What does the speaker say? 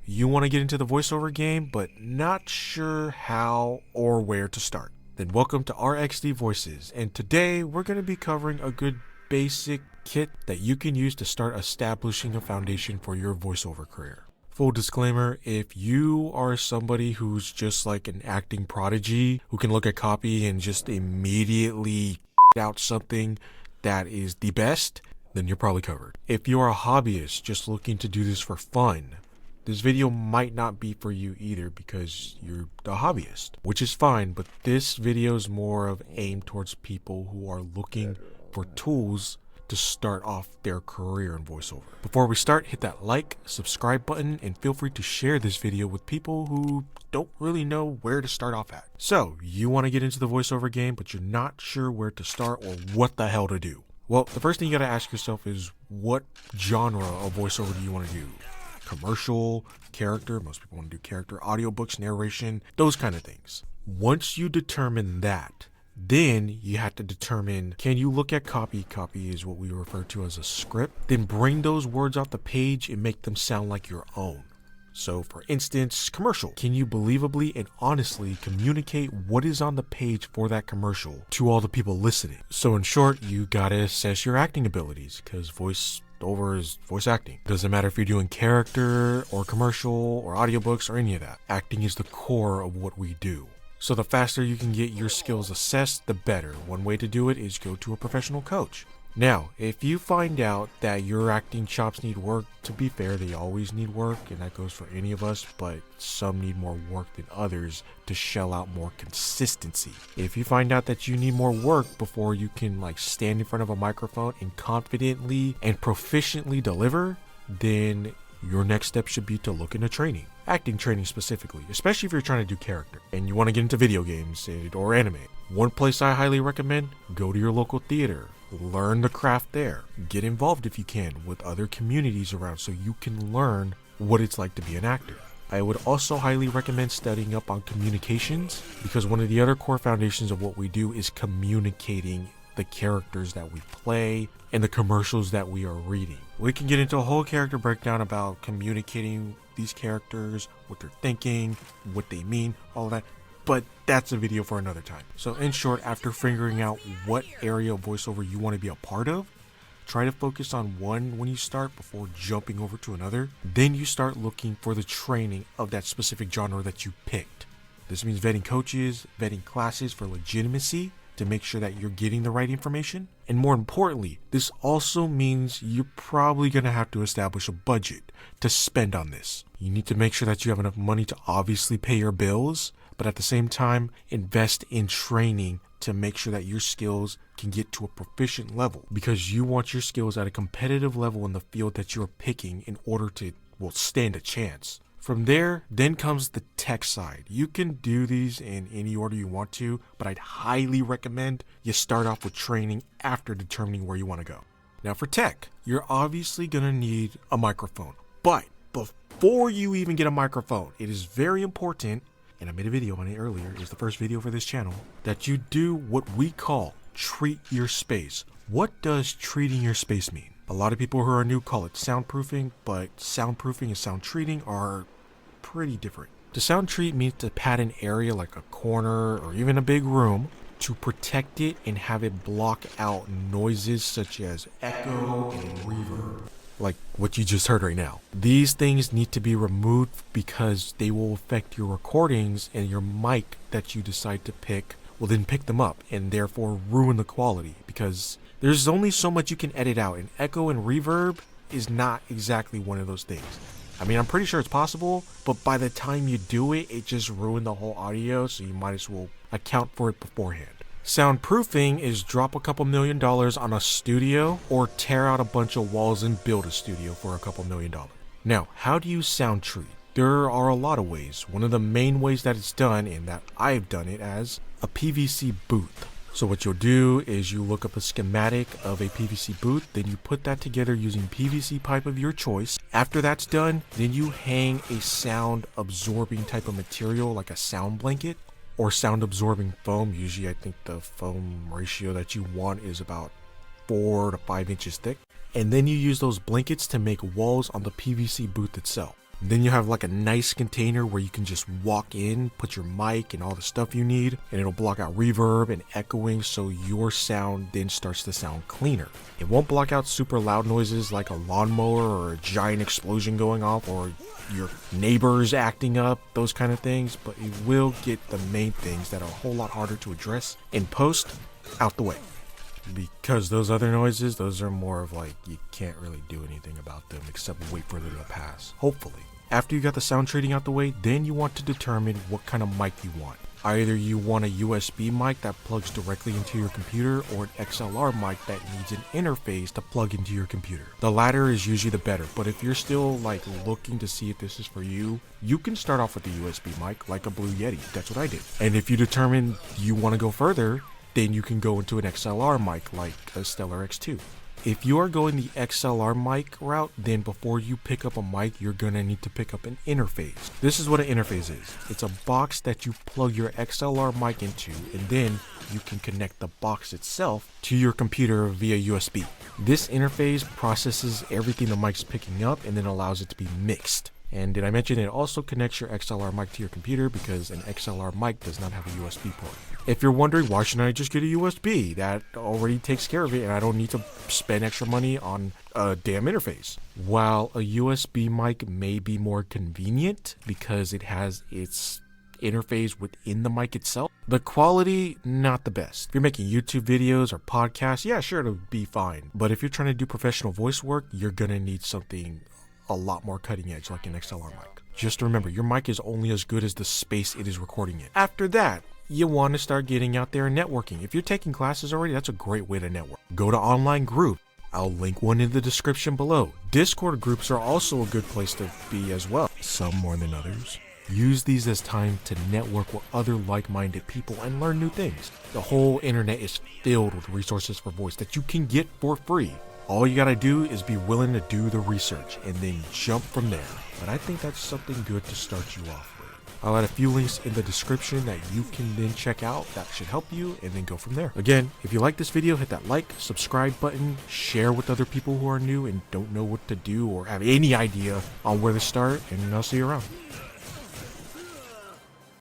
You want to get into the voiceover game, but not sure how or where to start? Then welcome to RXD Voices, and today we're going to be covering a good basic kit that you can use to start establishing a foundation for your voiceover career. Full disclaimer, if you are somebody who's just like an acting prodigy who can look at copy and just immediately out something that is the best, then you're probably covered. If you're a hobbyist just looking to do this for fun, this video might not be for you either because you're a hobbyist, which is fine, but this video is more of aimed towards people who are looking for tools to start off their career in voiceover. Before we start, hit that like, subscribe button, and feel free to share this video with people who don't really know where to start off at. So, you want to get into the voiceover game, but you're not sure where to start or what the hell to do. Well, the first thing you gotta ask yourself is, what genre of voiceover do you want to do? Commercial, character, most people want to do character, audiobooks, narration, those kind of things. Once you determine that, then you have to determine, can you look at copy? Copy is what we refer to as a script. Then bring those words off the page and make them sound like your own. So for instance, commercial. Can you believably and honestly communicate what is on the page for that commercial to all the people listening? So in short, you gotta assess your acting abilities, because voiceover is voice acting. Doesn't matter if you're doing character or commercial or audiobooks or any of that. Acting is the core of what we do. So the faster you can get your skills assessed, the better. One way to do it is go to a professional coach. Now, if you find out that your acting chops need work, to be fair, they always need work, and that goes for any of us, but some need more work than others to shell out more consistency. If you find out that you need more work before you can stand in front of a microphone and confidently and proficiently deliver, then your next step should be to look into training. Acting training specifically, especially if you're trying to do character and you want to get into video games or anime. One place I highly recommend, go to your local theater. Learn the craft there. Get involved if you can with other communities around so you can learn what it's like to be an actor. I would also highly recommend studying up on communications, because one of the other core foundations of what we do is communicating the characters that we play and the commercials that we are reading. We can get into a whole character breakdown about communicating these characters, what they're thinking, what they mean, all that. But that's a video for another time. So in short, after figuring out what area of voiceover you want to be a part of, try to focus on one when you start before jumping over to another. Then you start looking for the training of that specific genre that you picked. This means vetting coaches, vetting classes for legitimacy to make sure that you're getting the right information. And more importantly, this also means you're probably going to have to establish a budget to spend on this. You need to make sure that you have enough money to obviously pay your bills, but at the same time, invest in training to make sure that your skills can get to a proficient level, because you want your skills at a competitive level in the field that you're picking in order to, stand a chance. From there, then comes the tech side. You can do these in any order you want to, but I'd highly recommend you start off with training after determining where you want to go. Now for tech, you're obviously going to need a microphone, but before you even get a microphone, it is very important, and I made a video on it earlier, it's the first video for this channel, that you do what we call treat your space. What does treating your space mean? A lot of people who are new call it soundproofing, but soundproofing and sound treating are pretty different. To sound treat means to pad an area like a corner or even a big room to protect it and have it block out noises such as echo and reverb, like what you just heard right now. These things need to be removed because they will affect your recordings, and your mic that you decide to pick will then pick them up and therefore ruin the quality, because there's only so much you can edit out, and echo and reverb is not exactly one of those things. I mean, I'm pretty sure it's possible, but by the time you do it, it just ruined the whole audio, so you might as well account for it beforehand. Soundproofing is drop a couple $1 million on a studio or tear out a bunch of walls and build a studio for a couple $1 million. Now, how do you sound treat? There are a lot of ways. One of the main ways that it's done, and that I've done it as, a PVC booth. So what you'll do is you look up a schematic of a PVC booth, then you put that together using PVC pipe of your choice. After that's done, then you hang a sound absorbing type of material like a sound blanket or sound absorbing foam. Usually I think the foam ratio that you want is about 4 to 5 inches thick. and then you use those blankets to make walls on the PVC booth itself. Then you have like a nice container where you can just walk in, put your mic and all the stuff you need, and it'll block out reverb and echoing, so your sound then starts to sound cleaner. It won't block out super loud noises like a lawnmower or a giant explosion going off or your neighbors acting up, those kind of things, but it will get the main things that are a whole lot harder to address in post out the way. Because those other noises, those are more of like, you can't really do anything about them except wait for them to pass, hopefully. After you got the sound treating out the way, then you want to determine what kind of mic you want. Either you want a USB mic that plugs directly into your computer, or an XLR mic that needs an interface to plug into your computer. The latter is usually the better, but if you're still like looking to see if this is for you, you can start off with a USB mic like a Blue Yeti. That's what I did. And if you determine you want to go further, then you can go into an XLR mic like a Stellar X2. If you are going the XLR mic route, then before you pick up a mic, you're gonna need to pick up an interface. This is what an interface is. It's a box that you plug your XLR mic into, and then you can connect the box itself to your computer via USB. This interface processes everything the mic's picking up and then allows it to be mixed. And did I mention it also connects your XLR mic to your computer, because an XLR mic does not have a USB port. If you're wondering, why shouldn't I just get a USB? That already takes care of it and I don't need to spend extra money on a damn interface. While a USB mic may be more convenient because it has its interface within the mic itself, the quality, not the best. If you're making YouTube videos or podcasts, yeah, sure, it'll be fine. But if you're trying to do professional voice work, you're gonna need something a lot more cutting edge like an XLR mic. Just remember, your mic is only as good as the space it is recording in. After that, you want to start getting out there and networking. If you're taking classes already, that's a great way to network. Go to online group. I'll link one in the description below. Discord groups are also a good place to be as well, some more than others. Use these as time to network with other like-minded people and learn new things. The whole internet is filled with resources for voice that you can get for free. All you gotta do is be willing to do the research and then jump from there. But I think that's something good to start you off with. I'll add a few links in the description that you can then check out that should help you, and then go from there. Again, if you like this video, hit that like, subscribe button, share with other people who are new and don't know what to do or have any idea on where to start, and I'll see you around.